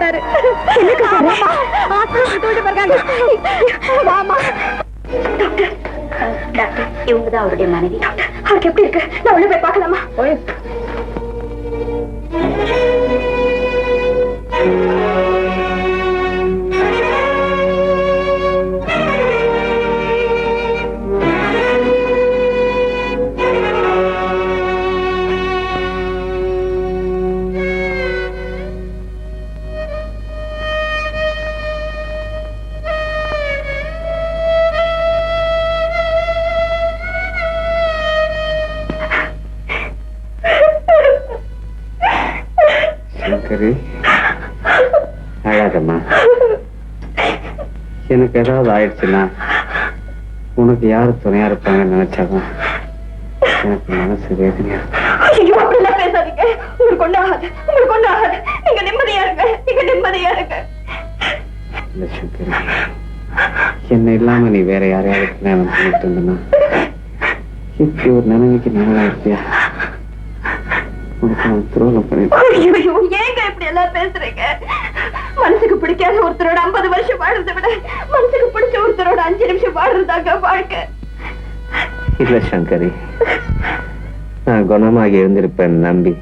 போயிட்டாரு. டாக்டர், இவங்கதான் அவருடைய மனைவி. அவருக்கு எப்படி இருக்கு? நான் உள்ள போய் பார்க்கலாமா? அழாதம்மா. எனக்கு ஏதாவது ஆயிடுச்சுன்னா உனக்கு யாரு துணையா இருப்பாங்கன்னு நினைச்சாதான் எனக்கு மனசு வேதனையா இருக்கு. அப்படிலாம் பேசாதீங்க. உங்களுக்கு ஒண்ணு ஆகாது, உங்களுக்கு ஒண்ணு ஆகாது. நீங்க நிம்மதியா இருங்க, நீங்க நிம்மதியா இருங்க. இல்ல சங்கரி, என்ன இல்லாம நீ வேற யாரையாவது கல்யாணம் பண்ணிட்டு இருந்தனா இப்படி ஒரு நிலைமைக்கு நல்லா இருப்பியா? ஏங்க இப்படி எல்லாம் பேசுறீங்க? மனசுக்கு பிடிக்காத ஒருத்தரோட 50 வருஷம் வாழ்றதை விட மனசுக்கு பிடிச்ச ஒருத்தரோட 5 நிமிஷம் வாழ்றதாங்க வாழ்க்கை. இல்ல சங்கரி, நான் குணமாகி இருந்திருப்பேன் நம்பி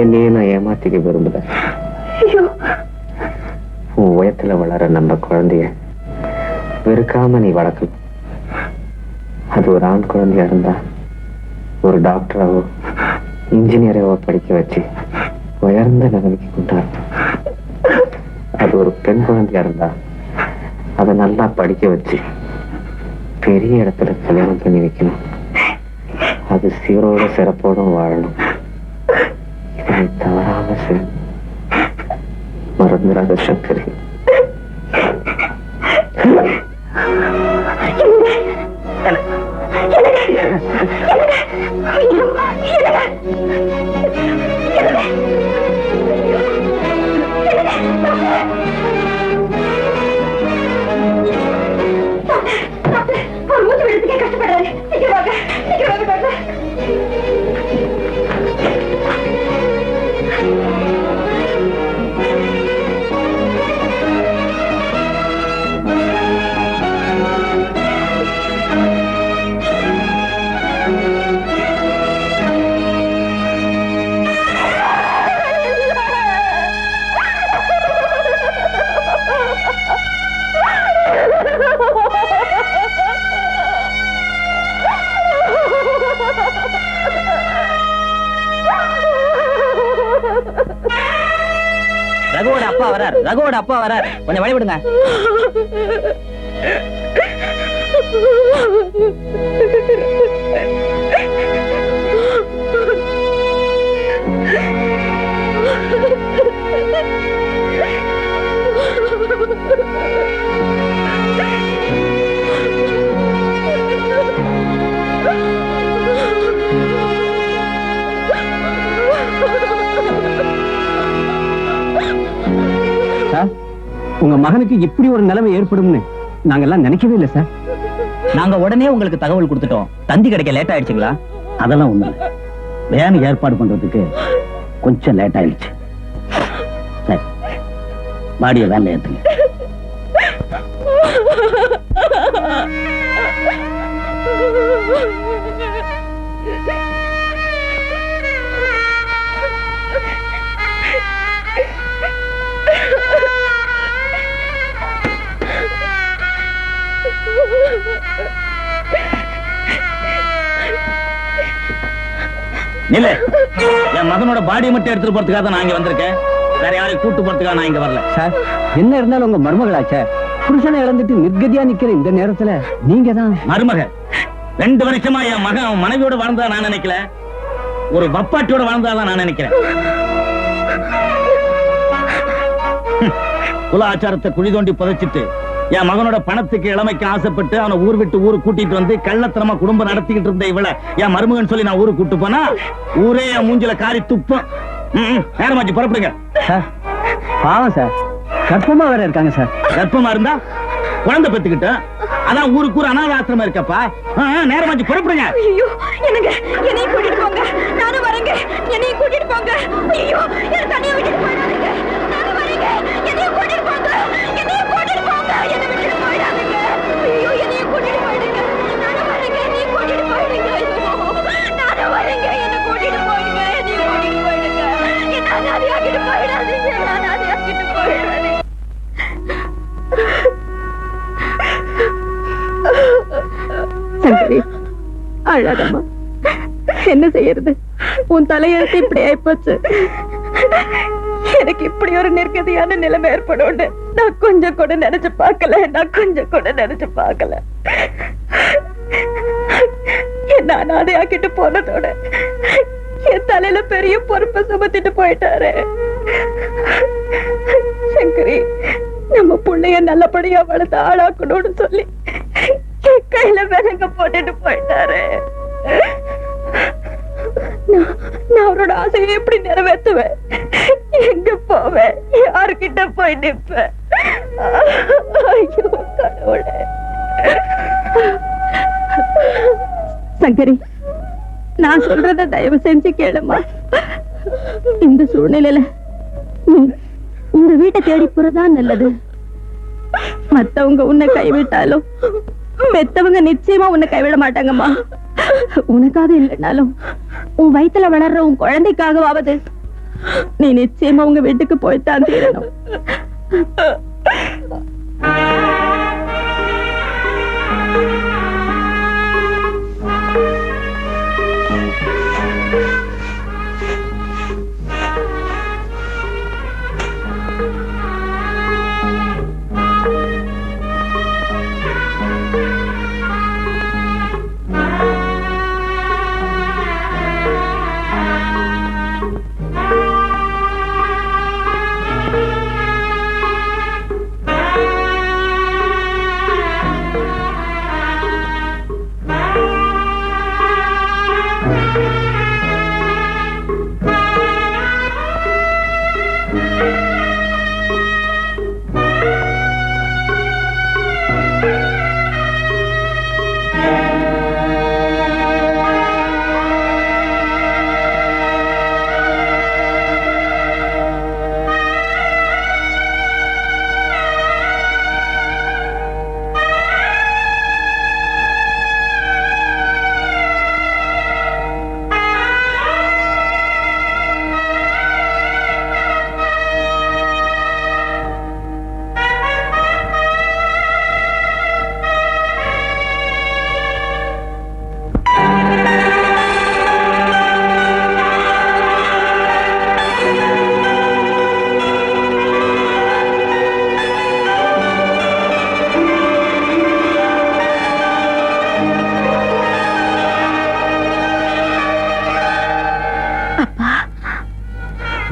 என்னையே நான் ஏமாத்திக்க விரும்புறேன். உன் உயரத்துல வளர நம்ம குழந்தைய வெறுக்காம நீ வளர்க்கணும். அது ஒரு ஆண் குழந்தையா இருந்தா ஒரு டாக்டராவோ இன்ஜினியராவோ படிக்க வச்சு உயர்ந்த நிலைமைக்கு கொண்டாடணும். அது ஒரு பெண் குழந்தையா இருந்தா அதை நல்லா படிக்க வச்சு பெரிய இடத்துல கல்யாணம் பண்ணி வைக்கணும். அது சீரோட சிறப்போட வாழணும். இதை தவறாம செய்யணும். மறந்துடாத சங்கரி. கஷ்டப்படுறாரு. ரகுவோட அப்பா வரார், ரகுவோட அப்பா வரார். கொஞ்சம் வழிவிடுங்க. உங்க மகனுக்கு இப்படி ஒரு நிலைமை ஏற்படும்னு நாங்கெல்லாம் நினைக்கவே இல்லை சார். நாங்க உடனே உங்களுக்கு தகவல் கொடுத்துட்டோம். தந்தி கிடைக்க லேட் ஆயிடுச்சுங்களா? அதெல்லாம் ஒண்ணு வேன் ஏற்பாடு பண்றதுக்கு கொஞ்சம் லேட் ஆயிடுச்சு. சரி, பாடிய வேன்ல ஏத்துங்க. என் மகனோட பாடியை மட்டும் எடுத்துட்டு போறதுக்காக நான் இங்க வந்திருக்கேன். வேற யாரையும் கூட்டு போறதுக்காக நான் இங்க வரல. சார், என்ன இருந்தாலும் உங்க மருமகளாச்சே, புருஷனை இழந்துட்டு நிர்கதியா நிக்கிற இந்த நேரத்துல நீங்க தான் மருமக. 2 வருஷமா என் மகன் அவன் மனைவியோட வாழ்ந்தா நான் நினைக்கல, ஒரு பப்பாட்டியோட வாழ்ந்தாதான் நான் நினைக்கிறேன். குல ஆச்சாரத்தை குழி தோண்டி புதைச்சிட்டு என் மகனோட பணத்துக்கு இளமைக்கு ஆசைப்பட்டு அவனை ஊர் விட்டு ஊரு கூட்டிட்டு வந்து கள்ளத்தனமா குடும்பம் நடத்திக்கிட்டு இருந்த இவளை என் மருமகன் சொல்லி நான் ஊருக்கு கூட்டு போனா ஊரே என் மூஞ்சில காரி துப்பம். நேரமாச்சு, புறப்படுங்க. சார், பாவம் சார், கர்ப்பமா வேற இருக்காங்க சார். கர்ப்பமா இருந்தா குழந்தை பெத்துக்கிட்ட அதான் ஊருக்கு ஒரு அனாதை ஆசிரமம் இருக்கப்பா. நேரமாச்சு, புறப்படுங்க. ஐயோ, என்னங்க, என்னையும் கூட்டிட்டு போங்க. நானும் வரேங்க. என்னையும் கூட்டிட்டு போங்க. ஐயோ, என்ன தனியா விட்டுட்டு போயிடாதீங்க. அழகம்மா, என்ன செய்யறது? உன் தலையெழுத்து இப்படி ஆயிப்போச்சு. எனக்கு இப்படி ஒரு நிர்கதியான நிலைமை ஏற்படும் நான் கொஞ்சம் கூட நினைச்சு பார்க்கல. என்ன அனாதையாக்கிட்டு போனதோட என் தலையில பெரிய பொறுப்பை சுமத்திட்டு போயிட்டாரு. சங்கரி, நம்ம பிள்ளைய நல்லபடியா வளர்த்து ஆளாக்கணும்னு சொல்லி என் கையில விலங்க போட்டுட்டு போயிட்டாரு. நான் அவரோட ஆசையை எப்படி நிறைவேற்றுவேன்? எங்க போவேன்? யாருக்கிட்ட போய் நிற்பேன்? ஐயோ கடவுளே. சங்கரி, நான் சொல்றத தயவு செஞ்சு கேளுமா. இந்த சூழ்நிலையில நீ உங்க வீட்டை தேடி போறதான் நல்லது. மத்தவங்க உன்னை கைவிட்டாலும் மெத்தவங்க நிச்சயமா உன்னை கைவிட மாட்டாங்கம்மா. உனக்காக இல்லைனாலும் உன் வயித்துல வளர்ற உன் குழந்தைக்காகவாவது நீ நிச்சயமா உங்க வீட்டுக்கு போய்தான் தீரணும்.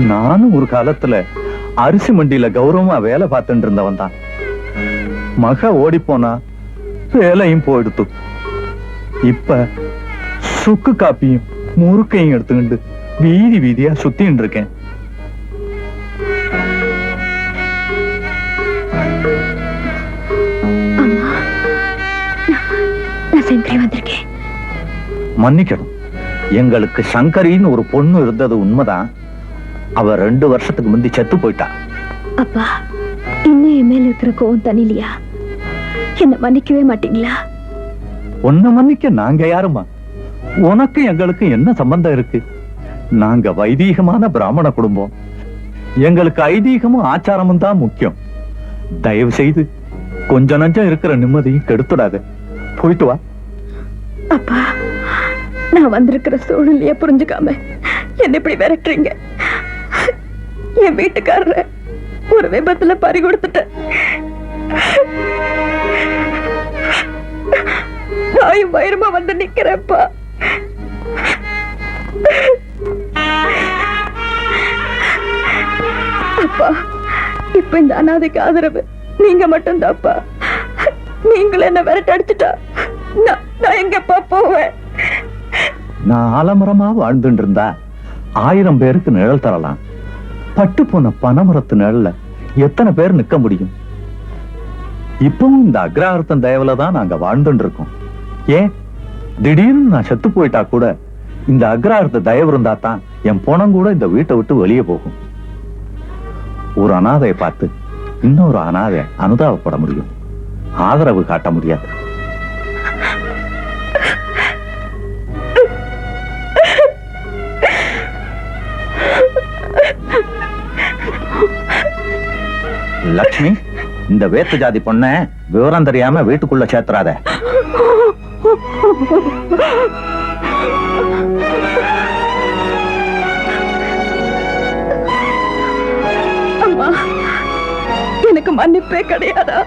நானும் ஒரு காலத்துல அரிசி மண்டியில கௌரவமா வேலை பார்த்துட்டு இருந்தவன் தான். மக ஓடி போனா வேலையும் போயிடுத்து. இப்ப சுக்கு காப்பியும் முறுக்கையும் எடுத்துக்கிட்டு வீதி வீதியா சுத்தின்னு இருக்கேன். மன்னிக்கணும், எங்களுக்கு சங்கரின்னு ஒரு பொண்ணு இருந்தது உண்மைதான். அவ 2 வருஷத்துக்கு முந்தி செத்து போயிட்டா. அப்பா, இன்னும் என் மேல இருக்கிற கோவம் தனிலையா? என்ன மன்னிக்கவே மாட்டீங்களா? உன்னை மன்னிக்க நாங்க யாருமா? உனக்கு எங்களுக்கு என்ன சம்பந்தம் இருக்கு? நாங்க வைதீகமான பிராமண குடும்பம். எங்களுக்கு ஐதீகமும் ஆச்சாரமும் தான் முக்கியம். தயவு செய்து கொஞ்ச நஞ்சம் இருக்கிற நிம்மதியும் கெடுத்துடாத. போயிட்டு வா. அப்பா, நான் வந்திருக்கிற சூழ்நிலைய புரிஞ்சுக்காம என்ன இப்படி விரட்டுறீங்க? என் வீட்டுக்காரரை ஒரு விபத்துல பறி கொடுத்துட்டேன். வாயும் வயிறுமா வந்து நிக்கிறப்பா. அப்பா, இப்ப இந்த அனாதைக்கு ஆதரவு நீங்க மட்டும்தான்ப்பா. நீங்கள என்ன விரட்ட அடிச்சுட்டா நான் எங்கப்பா போவேன்? நான் ஆலமரமா வாழ்ந்துட்டு இருந்தா 1000 பேருக்கு நிழல் தரலாம். பட்டு போன பனைமரத்து நிழல்ல எத்தனை பேர் நிக்க முடியும்? இப்பவும் இந்த அக்ரஹாரத்தன் தயவுல தான் நாங்க வாழ்ந்துட்டு இருக்கோம். ஏன் திடீர்னு நான் செத்து போயிட்டா கூட இந்த அக்ரஹாரத்த தயவு இருந்தா தான் என் பணம் கூட இந்த வீட்டை விட்டு வெளியே போகும். ஒரு அனாதையை பார்த்து இன்னொரு அனாதை அனுதாபப்பட முடியும், ஆதரவு காட்ட முடியாது. லட்சுமி, இந்த வேத்து ஜாதி பொண்ண விவரம் தெரியாம வீட்டுக்குள்ள சேர்த்துறாத. அம்மா, எனக்கு மன்னிப்பே கிடையாதா?